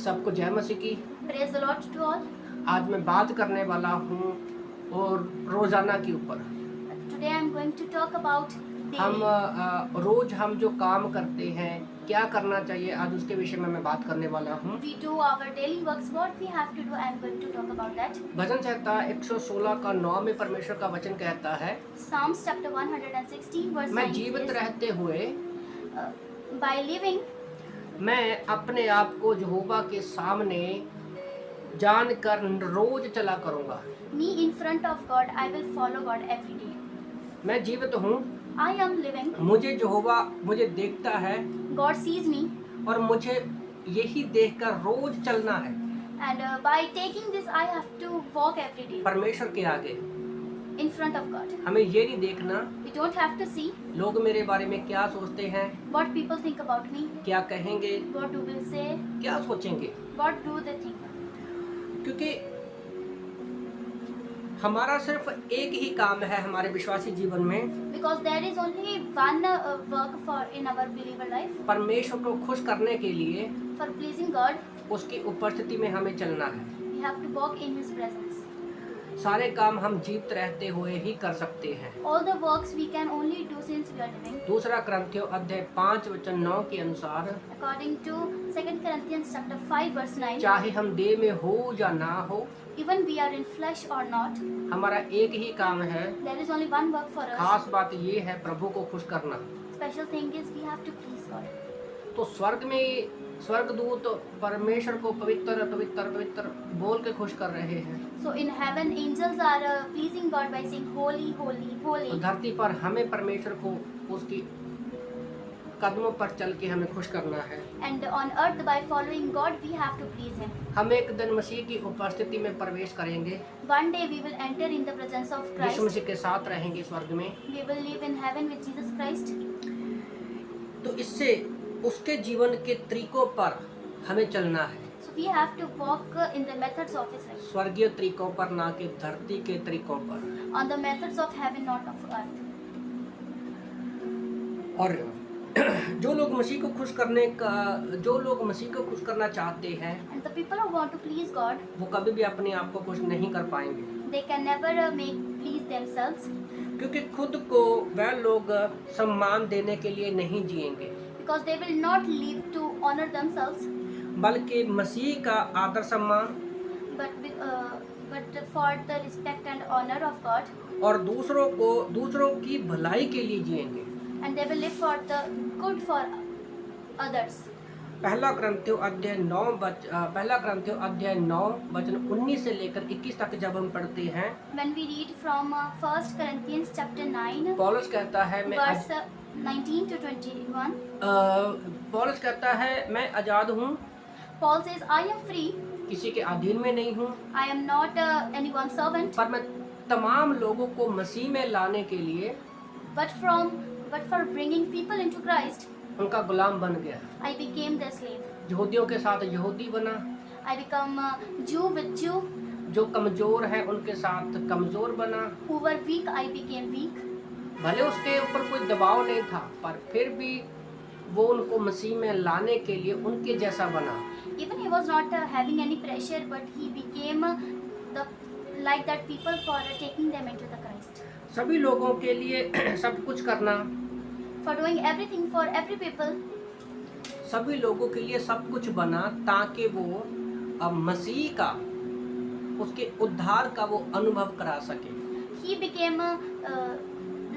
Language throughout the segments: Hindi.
सबको जय मसीह की। Praise the Lord to all. आज मैं बात करने वाला हूँ और रोज़ाना के ऊपर। Today I am going to talk about हम daily. रोज़ हम जो काम करते हैं क्या करना चाहिए, आज उसके विषय में मैं बात करने वाला हूँ। We do our daily works. What we have to do, I am going to talk about that. भजन संहिता 116 का 9 में परमेश्वर का वचन कहता है, Psalms chapter 116 verse मैं 9 जीवित says, रहते हुए by living मैं अपने आप को यहोवा के सामने जानकर रोज चला करूँगा। me in front of God, I will follow God every day. मैं जीवित हूँ, I am living. मुझे यहोवा मुझे देखता है God sees me, और मुझे यही देखकर रोज चलना है and by taking this, I have to walk every day परमेश्वर के आगे। in front of God. हमें ये नहीं देखना We don't have to see लोग मेरे बारे में क्या सोचते हैं, what people think about me, क्या कहेंगे, what do will say, क्या सोचेंगे, what do they think. क्योंकि हमारा सिर्फ एक ही काम है हमारे विश्वासी जीवन में, Because there is only one work for in our believer life, परमेश्वर को खुश करने के लिए for pleasing God. उसकी उपस्थिति में हमें चलना है। We have to walk in His presence. सारे काम हम जीवित रहते हुए ही कर सकते हैं। All the works we can only do since we are living. दूसरा क्रंथियों अध्याय 5 वचन 9 के अनुसार, According to 2 Corinthians chapter 5 verse 9, चाहे हम देह में हो या ना हो, even we are in flesh or not, हमारा एक ही काम है। there is only one work for us. खास बात ये है प्रभु को खुश करना। Special thing is we have to please God. तो स्वर्ग में स्वर्गदूत परमेश्वर को पवित्र पवित्र पवित्र बोल के खुश कर रहे हैं। So in heaven, angels are pleasing God by saying holy, holy, तो holy. धरती पर हमें परमेश्वर को उसकी कदमों पर चल के हमें खुश करना है। And on earth, by following God, we have to please Him. हम एक दिन मसीह की उपस्थिति में प्रवेश करेंगे, One day we will enter in the presence of Yeshu Christ. मसीह के साथ रहेंगे स्वर्ग में। We will live in heaven with Jesus Christ. तो इससे उसके जीवन के तरीकों पर हमें चलना है, So we have to walk in the methods of His life, स्वर्गीय तरीकों पर, ना कि धरती के तरीकों पर। on the methods of heaven, not of earth. और जो लोग मसीह को खुश करना चाहते हैं, And the people who want to please God, वो कभी भी अपने आप को खुश नहीं कर पाएंगे, they can never please themselves, क्योंकि खुद को वह लोग सम्मान देने के लिए नहीं जिएंगे, because they will not live to honor themselves, बल्कि मसीह का आदर सम्मान but for the respect and honor of God, और दूसरों की भलाई के लिए जिएंगे। and they will live for the good for others. पहला क्रंथियों अध्याय 9 वचन 19 से लेकर 21 तक जब हम पढ़ते हैं, When we read from 1 Corinthians chapter 9, पौलुस कहता है verse 19 to 21, पौलुस कहता है मैं आजाद हूँ, Paul says, I am free, किसी के अधीन में नहीं हूँ, I am not anyone's servant, पर मैं तमाम लोगों को मसीह में लाने के लिए but for bringing people into Christ, उनका गुलाम बन गया। I became their slave. यहूदियों के साथ यहूदी बना, I become Jew with Jew. जो कमजोर है उनके साथ कमजोर बना। Who were weak, I became weak. भले उसके ऊपर कोई दबाव नहीं था, पर फिर भी वो उनको मसीह में लाने के लिए उनके जैसा बना। Even he was not having any pressure, but he became like that people for taking them into the Christ. सभी लोगों के लिए सब कुछ करना, For doing everything for every people, सभी लोगों के लिए सब कुछ बना, ताकि वो अब मसीह का, उसके उद्धार का वो अनुभव करा सके। he became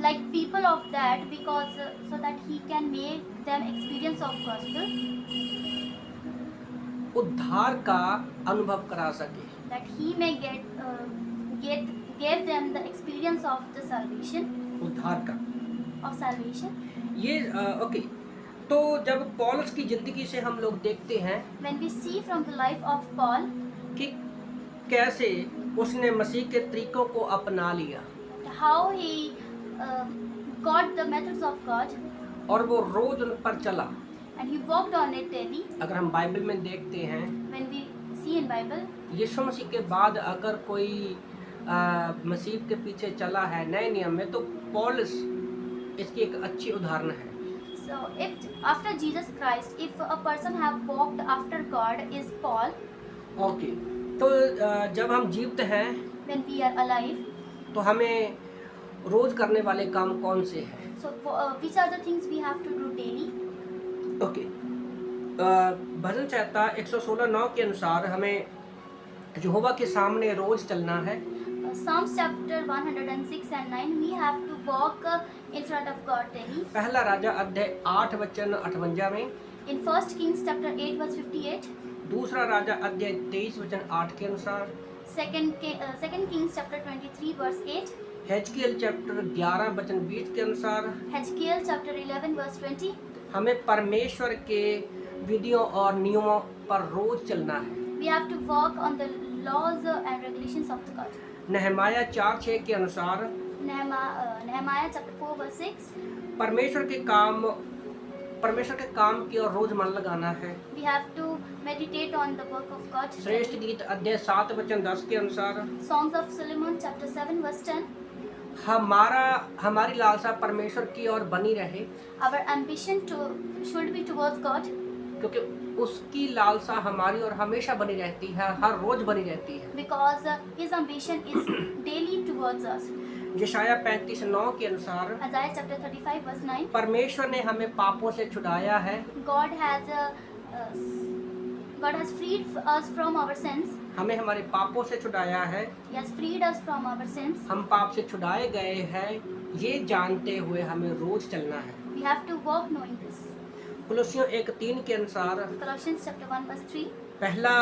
like people of that because so that he can make them experience of gospel, उद्धार का अनुभव करा सके। that he may give them the experience of the salvation, उद्धार का of salvation. ये ओके। तो जब पौलुस की जिंदगी से हम लोग देखते हैं When we see from the life of Paul, कि कैसे उसने मसीह के तरीकों को अपना लिया how he got the methods of God, और वो रोज उन पर चला। and he walked on it daily. अगर हम बाइबल में देखते हैं, When we see in Bible, यीशु मसीह के बाद अगर कोई मसीह के पीछे चला है नए नियम में, तो पौलुस इसकी एक अच्छी उदाहरण है। So if after Jesus Christ, if a person have walked after God is Paul. Okay, तो जब हम जीवित हैं When we are alive, तो हमें रोज करने वाले काम कौन से हैं? so which are the things we have to do daily? Okay, भजन संहिता 116:9 के अनुसार हमें यहोवा के सामने रोज चलना है। Psalms chapter 106 and 9, we have to walk in front of God daily. पहला राजा अध्याय 8 वचन 58 में, In 1 Kings chapter 8 verse 58, दूसरा राजा अध्याय 23 वचन 8 के अनुसार, 2 Kings chapter 23 verse 8, हेजकियेल चैप्टर 11 वचन 20 के अनुसार Hezkiel chapter 11 verse 20, हमें परमेश्वर के विधियों और नियमों पर रोज चलना है। we have to walk on the laws and regulations of the God. नहमाया 4:6 के अनुसार Nehemiah chapter 4 verse 6, परमेश्वर के काम की ओर रोज मन लगाना है। we have to meditate on the work of God. श्रेष्ठ गीत अध्याय 7 वचन 10 के अनुसार, Songs of Solomon chapter 7 verse 10, हमारी लालसा परमेश्वर की ओर बनी रहे, our ambition should be towards God, क्योंकि उसकी लालसा हमारी और हमेशा बनी रहती है, हर रोज बनी रहती है। because his ambition is daily towards us. यशाया 35:9 के अनुसार, Isaiah chapter 35 verse 9, परमेश्वर ने हमें पापों से छुड़ाया है, God has freed us from our sins. हमें हमारे पापों से छुड़ाया है, He has freed us from our sins. हम पाप से छुड़ाए गए हैं, ये जानते हुए हमें रोज चलना है। We have to walk knowing this. कुलुस्सियों 1:3 के अनुसार, Colossians chapter 1 verse 3, पहला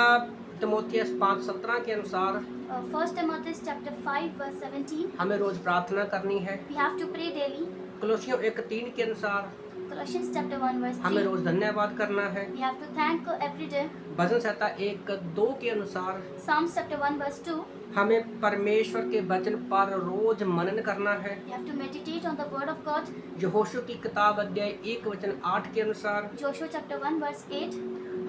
तिमोथियस 5:17 के अनुसार 1 Timothy chapter 5 verse 17, हमें रोज प्रार्थना करनी है। we have to pray daily. कुलुस्सियों 1:3 के अनुसार Colossians chapter 1 verse हमें 3, रोज धन्यवाद करना है। we have to thank every day. भजन संहिता 1:2 के अनुसार Psalms chapter 1 verse 2, हमें परमेश्वर के वचन पर रोज मनन करना है। we have to meditate on the word of God. यहोशू की किताब अध्याय 1 वचन 8 के अनुसार Joshua chapter 1 verse 8,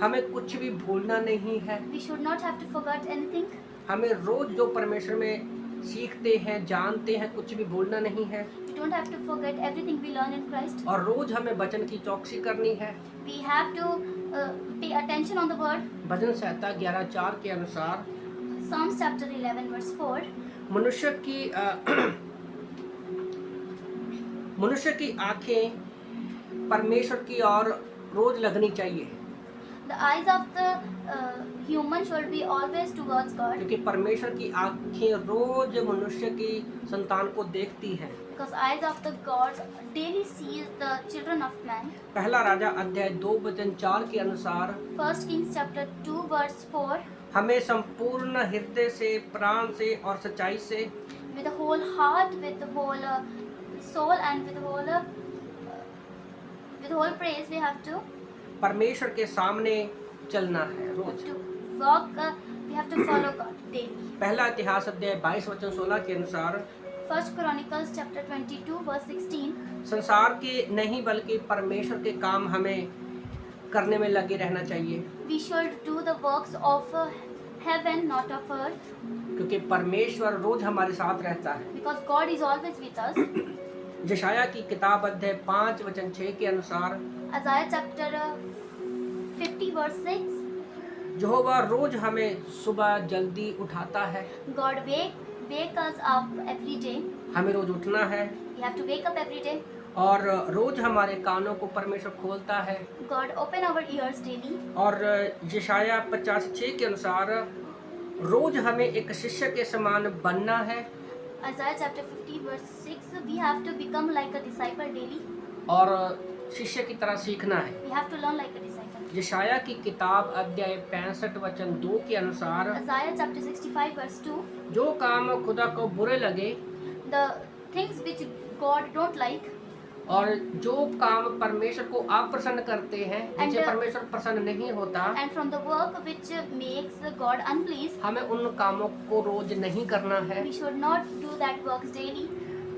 हमें कुछ भी भूलना नहीं है। we should not have to forget anything. हमें रोज जो परमेश्वर में सीखते हैं, जानते हैं, कुछ भी भूलना नहीं है। We don't have to forget everything we learn in Christ. और रोज हमें वचन की चौकसी करनी है। We have to pay attention on the word. भजन संहिता 11:4 के अनुसार Psalms chapter 11 verse 4, मनुष्य की आंखें परमेश्वर की ओर रोज लगनी चाहिए, the eyes of the human should be always towards God, क्योंकि परमेश्वर की आंखें रोज मनुष्य की संतान को देखती हैं। because eyes of the God daily sees the children of man. पहला राजा अध्याय 2 वचन 4 के अनुसार 1 Kings chapter 2 verse 4, हमें संपूर्ण हृदय से, प्राण से और सच्चाई से with the whole heart, with the whole soul and with the whole praise we have to परमेश्वर के सामने चलना है रोज। walk, we have to follow God daily. पहला इतिहास अध्याय 22 वचन 16 के अनुसार 1 Chronicles chapter 22 verse 16, संसार के नहीं बल्कि परमेश्वर के काम हमें करने में लगे रहना चाहिए, we should do the works of heaven, not of earth, क्योंकि परमेश्वर रोज हमारे साथ रहता है। because God is always with us. यशाया की किताब अध्याय 5 वचन 6 के अनुसार Isaiah chapter 50 verse 6, यहोवा रोज हमें सुबह जल्दी उठाता है। God wake us up every day. हमें रोज उठना है We have to wake up every day. और रोज हमारे कानों को परमेश्वर खोलता है। God open our ears daily. और यशाया 50:6 के अनुसार रोज हमें एक शिष्य के समान बनना है Isaiah chapter 50 verse 6, we have to become like a disciple daily. और शिष्य की तरह सीखना है। We have to learn like a disciple. यशाया की किताब अध्याय 65 वचन 2 के अनुसार Isaiah chapter 65 verse 2, जो काम खुदा को बुरे लगे the things which God don't like और जो काम परमेश्वर को अप्रसन्न करते हैं, जिनसे And, परमेश्वर प्रसन्न नहीं होता, and from the work which makes God unpleased, हमें उन कामों को रोज नहीं करना है। we should not do that works daily.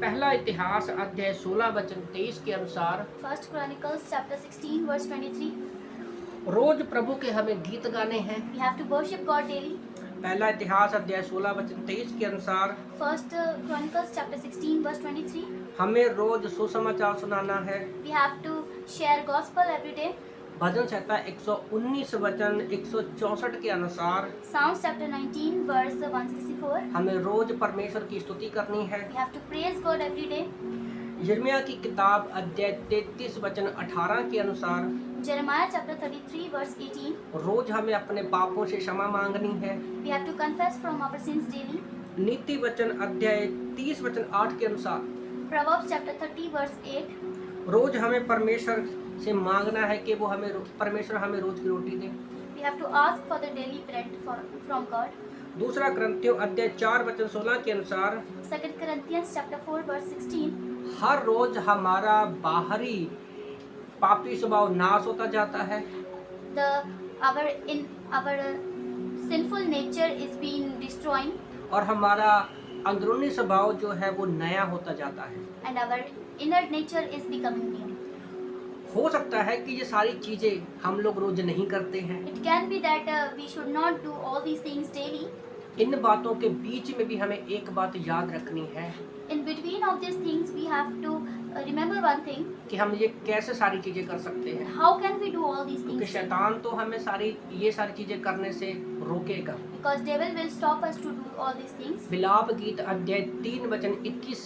पहला इतिहास अध्याय 16 वचन 23 के अनुसार 1 Chronicles chapter 16 verse 23, रोज प्रभु के हमें गीत गाने हैं। we have to worship God daily. पहला इतिहास अध्याय 16 वचन 23 के अनुसार 1 Chronicles chapter 16 verse 23, हमें रोज सुसमाचार सुनाना है। we have to share gospel every day. भजन संहिता 119 वचन 164 के अनुसार Psalms chapter 19 verse 164. हमें रोज परमेश्वर की स्तुति करनी है। We have to praise God every day. यिर्मयाह की किताब अध्याय 33 वचन 18 के अनुसार Jeremiah chapter 33 verse 18. रोज हमें अपने पापों से क्षमा मांगनी है। We have to confess from our sins daily. नीति वचन अध्याय 30 वचन 8 के अनुसार Proverbs chapter 30 verse 8. रोज हमें परमेश्वर से मांगना है कि वो परमेश्वर हमें रोज की रोटी दे। We have to ask for the daily bread from God. दूसरा ग्रंथियों अध्याय 4 वचन 16 के अनुसार 2 Corinthians chapter 4 verse 16. हर रोज हमारा बाहरी पापी स्वभाव नाश होता जाता है Our sinful nature is being destroying, और हमारा अंदरूनी स्वभाव जो है वो नया होता जाता है। and our inner nature is becoming new. हो सकता है कि ये सारी चीजें हम लोग रोज नहीं करते हैं। It can be that we should not do all these things daily. इन बातों के बीच में भी हमें एक बात याद रखनी है In between of these things, we have to remember one thing. कि हम ये कैसे सारी चीजें कर सकते हैं, How can we do all these क्योंकि things? शैतान तो हमें ये सारी चीजें करने से रोकेगा। Because devil will stop us to do all these things. विलाप गीत अध्याय 3 वचन 21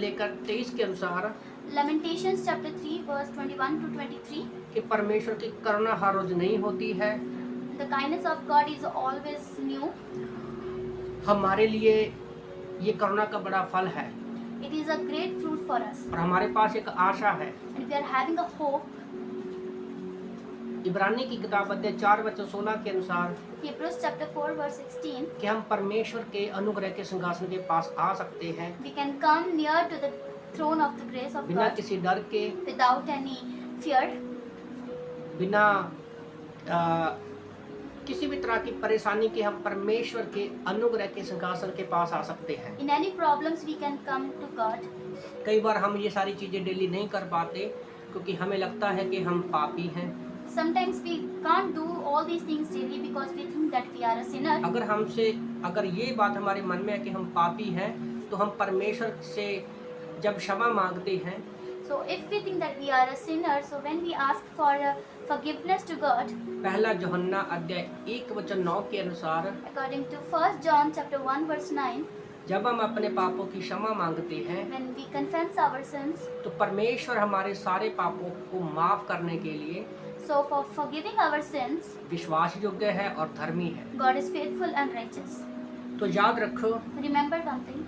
लेकर 23 के अनुसार Lamentations chapter 3 verse 21 to 23. कि परमेश्वर की करुणा हर रोज नहीं होती है। The kindness of God is always new. हमारे लिए ये करुणा का बड़ा फल है It is a great fruit for us. और हमारे पास एक आशा है। And we are having a hope. इब्रानी की किताब अध्याय 4 वचन 16 के अनुसार Hebrews chapter 4 verse 16. कि हम परमेश्वर के अनुग्रह के सिंहासन के पास आ सकते हैं We can come near to the throne of the grace of बिना God किसी डर के, without any fear, बिना किसी भी तरह की परेशानी के हम परमेश्वर के अनुग्रह के सिंहासन के पास आ सकते हैं। in any problems we can come to God. कई बार हम ये सारी चीजें डेली नहीं कर पाते क्योंकि हमें लगता है कि हम पापी हैं। Sometimes we can't do all these things daily because we think that we are a sinner. अगर ये बात हमारे मन में है कि हम पापी हैं तो हम परमेश्वर से जब क्षमा मांगते हैं So if we think that we are a sinner, so when we ask for forgiveness to God, पहला यूहन्ना अध्याय 1 वचन 9 के अनुसार according to 1 John chapter 1 verse 9, जब हम अपने पापों की क्षमा मांगते हैं when we confess our sins, तो परमेश्वर हमारे सारे पापों को माफ करने के लिए so for forgiving our sins, विश्वास योग्य है और धर्मी है। God is faithful and righteous. तो याद रखो, Remember one thing,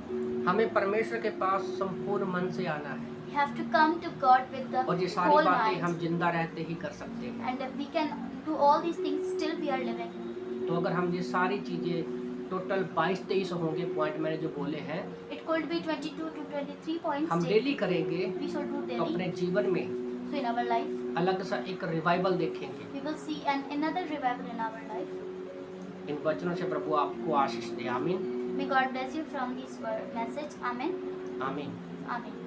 हमें परमेश्वर के पास संपूर्ण मन से आना है we have to come to God with the और ये सारी whole बातें mind, हम जिंदा रहते ही कर सकते हैं। and we can do all these things still we are living. तो अगर हम ये सारी चीजें टोटल 22-23 होंगे पॉइंट मैंने जो बोले हैं, It could be 22 to 23 points हम daily. डेली करेंगे We should do तो अपने daily. जीवन में So in our life, अलग सा एक रिवाइवल देखेंगे। we will see another revival in our life. इन वचनों से प्रभु आपको आशीष दे। आमीन May God bless you from this word message. Amen. आमीन। Amen.